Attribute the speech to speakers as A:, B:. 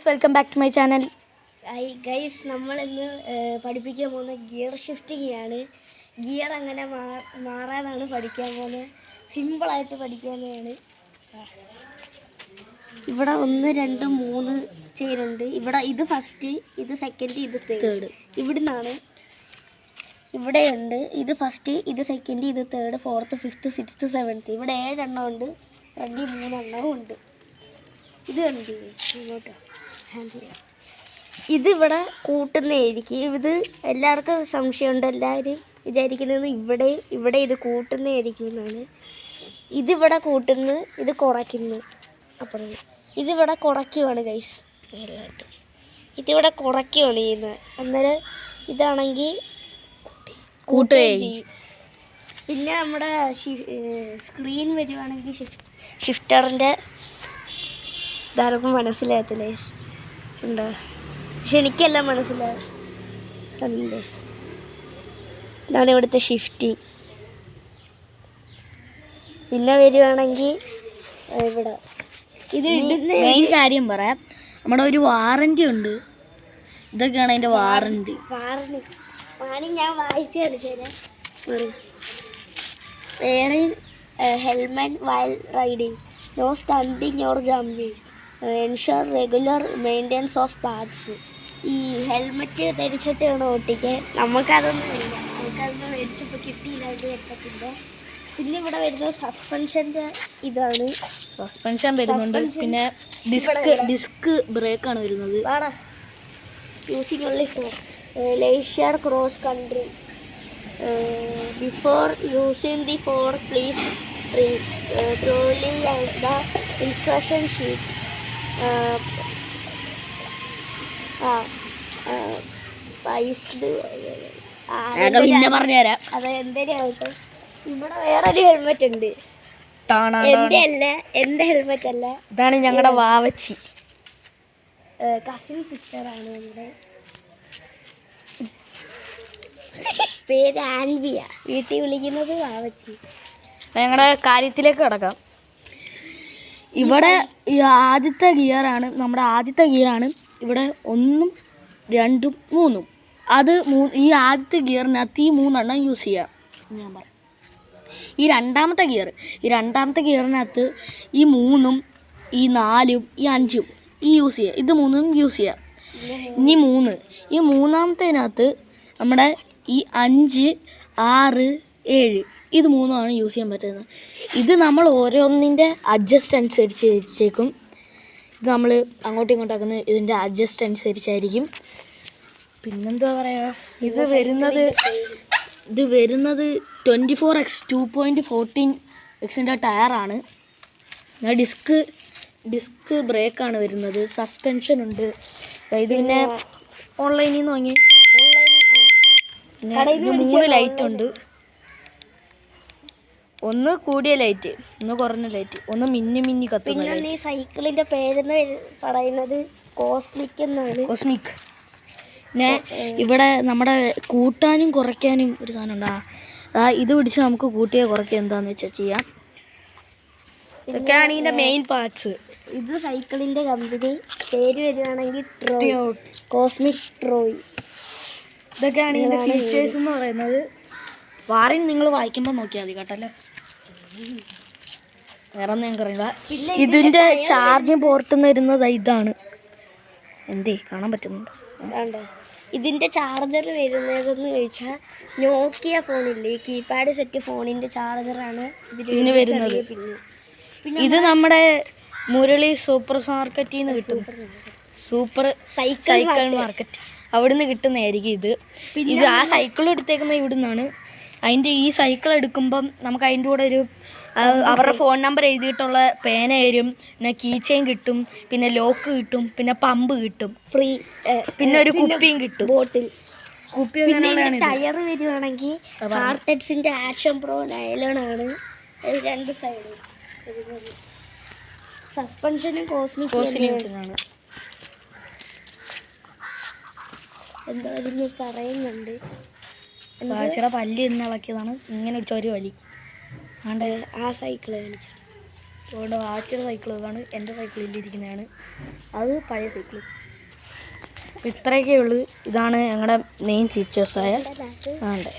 A: Welcome back to my channel.
B: Guys നമ്മളിന്ന് പഠിപ്പിക്കാൻ പോകുന്ന ഗിയർ ഷിഫ്റ്റിംഗ് ആണ്. ഗിയർ അങ്ങനെ മാറാനാണ് പഠിക്കാൻ പോകുന്നത്. സിമ്പിളായിട്ട് പഠിക്കാനാണ്. ഇവിടെ 1 2 3 ചെയിനുണ്ട്. ഇവിടെ ഇത് ഫസ്റ്റ്, ഇത് സെക്കൻഡ്, ഇത് തേർഡ്. ഇവിടുന്നാണ് ഇവിടെയുണ്ട്. ഇത് ഫസ്റ്റ്, ഇത് സെക്കൻഡ്, ഇത് third, 4th 5th 6th 7th. ഇവിടെ 7 എണ്ണം ഉണ്ട്. 2 3 എണ്ണവും ഉണ്ട്. ഇത് കണ്ടു ഇങ്ങോട്ടോ. ഇതിവിടെ കൂട്ടുന്നതായിരിക്കും. ഇത് എല്ലാവർക്കും സംശയമുണ്ട്. എല്ലാവരും വിചാരിക്കുന്നത് ഇവിടെ ഇത് കൂട്ടുന്നതായിരിക്കും എന്നാണ്. ഇതിവിടെ കൂട്ടുന്നു, ഇത് കുറയ്ക്കുന്നു. അപ്പുറം ഇതിവിടെ കുറയ്ക്കുവാണ് ഗൈസ്. മെയിനായിട്ട് ഇതിവിടെ കുറയ്ക്കുവാണ് ചെയ്യുന്നത്. അന്നേരം ഇതാണെങ്കിൽ കൂട്ടുകയും ചെയ്യും. പിന്നെ നമ്മുടെ സ്ക്രീൻ വരുവാണെങ്കിൽ ഷിഫ്റ്ററിൻ്റെ ഇതാർക്കും മനസ്സിലാകത്തില്ല ഉണ്ടോ? പക്ഷെ എനിക്കെല്ലാം മനസ്സിലാകും. കണ്ടില്ലേ, ഇതാണ് ഇവിടുത്തെ ഷിഫ്റ്റിംഗ്. പിന്നെ വരുവാണെങ്കിൽ ഇവിടെ ഇത് ഇടുന്ന
A: മെയിൻ കാര്യം പറയാം. നമ്മുടെ ഒരു വാറൻറ്റി ഉണ്ട്. ഇതൊക്കെയാണ് അതിൻ്റെ വാറൻറ്റി.
B: വാണി ഞാൻ വായിച്ചു കാണിച്ചുതരാം. Wearing helmet while riding, no stunting or jumping, ensure regular maintenance of parts. ഈ ഹെൽമെറ്റ് ധരിച്ചിട്ട് വേണം ഓട്ടിക്കാൻ. നമുക്കതൊന്നും ഇല്ല. നമുക്കതൊന്നും മേടിച്ചപ്പോൾ കിട്ടിയില്ല. അത് വെക്കത്തില്ല. പിന്നെ ഇവിടെ വരുന്നത് സസ്പെൻഷൻ്റെ ഇതാണ്.
A: സസ്പെൻഷൻ വരുന്നുണ്ട്. പിന്നെ ഡിസ്ക് ബ്രേക്കാണ് വരുന്നത്.
B: വേണം using only for leisure cross country. Before using the for please thoroughly the instruction sheet.
A: പിന്നെ പറഞ്ഞുതരാം.
B: അത് എന്തിനാവട്ടെ. ഇവിടെ വേറൊരു ഹെൽമെറ്റ് ഉണ്ട്. എൻ്റെ ഹെൽമെറ്റ് അല്ല.
A: ഇതാണ് ഞങ്ങളുടെ വാവച്ചി.
B: കസിൻ സിസ്റ്ററാണ് നമ്മുടെ. പേര് ആൻവിയ. വീട്ടിൽ വിളിക്കുന്നത് വാവച്ചി.
A: ഞങ്ങളുടെ കാര്യത്തിലേക്ക് കിടക്കാം. ഇവിടെ ഈ ആദ്യത്തെ ഗിയറാണ് നമ്മുടെ ആദ്യത്തെ ഗിയറാണ്. ഇവിടെ 1 2 3. അത് ഈ ആദ്യത്തെ ഗിയറിനകത്ത് ഈ 3 എണ്ണം യൂസ് ചെയ്യാം ഞാൻ പറയാം. ഈ രണ്ടാമത്തെ ഗിയറിനകത്ത് ഈ 3ഉം ഈ 4ഉം ഈ 5ഉം യൂസ് ചെയ്യുക. ഇത് 3ഉം യൂസ് ചെയ്യുക. ഈ മൂന്നാമത്തേനകത്ത് നമ്മുടെ ഈ 5 6 7 ഇത് 3ആണ് യൂസ് ചെയ്യാൻ പറ്റുന്നത്. ഇത് നമ്മൾ ഓരോന്നിൻ്റെ അഡ്ജസ്റ്റ് അനുസരിച്ച് വെച്ചേക്കും. ഇത് നമ്മൾ അങ്ങോട്ടും ഇങ്ങോട്ടാക്കുന്ന ഇതിൻ്റെ അഡ്ജസ്റ്റ് അനുസരിച്ചായിരിക്കും. പിന്നെന്താ പറയുക, ഇത് വരുന്നത് 24x 2.14x ടയറാണ്. ഡിസ്ക് ബ്രേക്കാണ് വരുന്നത്. സസ്പെൻഷൻ ഉണ്ട്. ഇത് പിന്നെ ഓൺലൈനിൽ നിന്ന് വാങ്ങി. പിന്നെ 3 ലൈറ്റ് ഉണ്ട്. ഒന്ന് കൂടിയ ലൈറ്റ്, ഒന്ന് കുറഞ്ഞ ലൈറ്റ്, ഒന്ന് മിന്നി കത്തുന്ന.
B: പിന്നെ ഈ സൈക്കിളിൻ്റെ പേരെന്ന് പറയുന്നത് കോസ്മിക് എന്നാണ്.
A: കോസ്മിക്. പിന്നെ ഇവിടെ നമ്മുടെ കൂട്ടാനും കുറയ്ക്കാനും ഒരു സാധനം ഉണ്ട്. ഇത് പിടിച്ച് നമുക്ക് കൂട്ടിയോ കുറയ്ക്കുക എന്താണെന്ന് വെച്ചാൽ ചെയ്യാം. ഇതൊക്കെയാണ് ഇതിൻ്റെ മെയിൻ പാർട്സ്.
B: ഇത് സൈക്കിളിൻ്റെ കമ്പനി പേര് വരുവാണെങ്കിൽ കോസ്മിക് ട്രോയ്.
A: ഇതൊക്കെയാണ് ഇതിൻ്റെ ഫീച്ചേഴ്സ് എന്ന് പറയുന്നത്. വാറിൻ നിങ്ങൾ വായിക്കുമ്പോൾ നോക്കിയാൽ മതി കേട്ടല്ലേ. വേറെ ഒന്നും ഞങ്ങൾക്കറിയില്ല. ഇതിൻ്റെ ചാർജിങ് പോർട്ട് വരുന്നത് ഇതാണ്. എന്തേ കാണാൻ പറ്റുന്നുണ്ട്.
B: ഇതിൻ്റെ ചാർജർ വരുന്നതെന്ന് ചോദിച്ചാൽ നോക്കിയ ഫോണില്ലേ, ഈ കീപാഡ് സെറ്റ് ഫോണിൻ്റെ ചാർജറാണ്
A: ഇതിന് വരുന്നത്. പിന്നെ ഇത് നമ്മുടെ മുരളി സൂപ്പർ മാർക്കറ്റിൽ നിന്ന് കിട്ടും. സൂപ്പർ സൈക്കിൾ മാർക്കറ്റ് അവിടുന്ന് കിട്ടുന്നതായിരിക്കും ഇത്. ആ സൈക്കിൾ എടുത്തേക്കുന്നത് ഇവിടുന്നാണ്. അതിൻ്റെ ഈ സൈക്കിൾ എടുക്കുമ്പം നമുക്ക് അതിൻ്റെ കൂടെ അവരുടെ ഫോൺ നമ്പർ എഴുതിയിട്ടുള്ള പേന തരും. പിന്നെ കീ ചെയിൻ കിട്ടും. പിന്നെ ലോക്ക് കിട്ടും. പിന്നെ പമ്പ് കിട്ടും ഫ്രീ. പിന്നെ ഒരു കുപ്പിയും കിട്ടും, ബോട്ടിൽ കുപ്പി.
B: ടയർ വരുവാണെങ്കിൽ കാർടെക്സിൻ്റെ ആക്ഷൻ പ്രോ നൈലോണാണ് 2 സൈഡ്. സസ്പെൻഷനും കോസ്മിക്കാണ്. എന്തായാലും പറയുന്നുണ്ട്.
A: വാശിയുടെ പല്ല് ഇന്ന് ഇളക്കിയതാണ്. ഇങ്ങനെ ഒരു വലി
B: ആ സൈക്കിൾ കാണിച്ചു.
A: അതുകൊണ്ട് ആദ്യത്തെ സൈക്കിൾ ഇതാണ്, എൻ്റെ സൈക്കിളിൽ ഇരിക്കുന്നതാണ്. അത് പഴയ സൈക്കിൾ. ഇത്രയൊക്കെ ഉള്ളൂ. ഇതാണ് ഞങ്ങളുടെ മെയിൻ ഫീച്ചേഴ്സായ. ആണ്ടേ